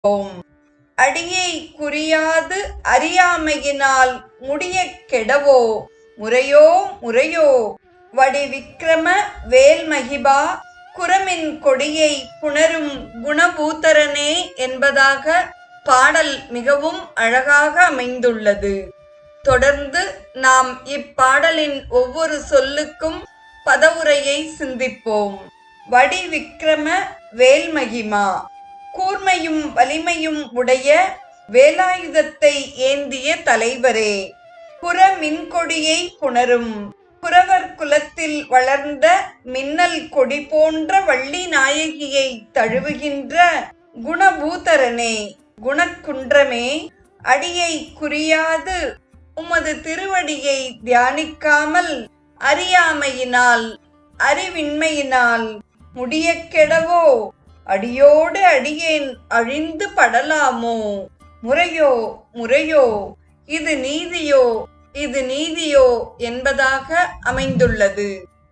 ஓம். அடியை குறியாது அறியாமையினால் முடியக் கெடவோ முறையோ முறையோ வடிவிக்கிரம வேல்மகிபா குரமின் கொடியை புணரும் குணபூதரனே என்பதாக பாடல் மிகவும் அழகாக அமைந்துள்ளது. தொடர்ந்து நாம் இப்பாடலின் ஒவ்வொரு சொல்லுக்கும் பதவுரையை சிந்திப்போம். வடிவிக்கிரம வேல்மகிமா, கூர்மையும் வலிமையும் உடைய வேலாயுதத்தை ஏந்திய தலைவரே. புற மின்கொடியை புணரும், புறவர் குலத்தில் வளர்ந்த மின்னல் கொடி போன்ற வள்ளி நாயகியை தழுவுகின்ற குணபூதரனே, குணக்குன்றமே. அடியை குறியாது உமது திருவடியை தியானிக்காமல் அறியாமையினால் அறிவின்மையினால் முடியக் கெடவோ அடியோடு அடியேன் அழிந்து படலாமோ முறையோ முறையோ இது நீதியோ இது நீதியோ என்பதாக அமைந்துள்ளது.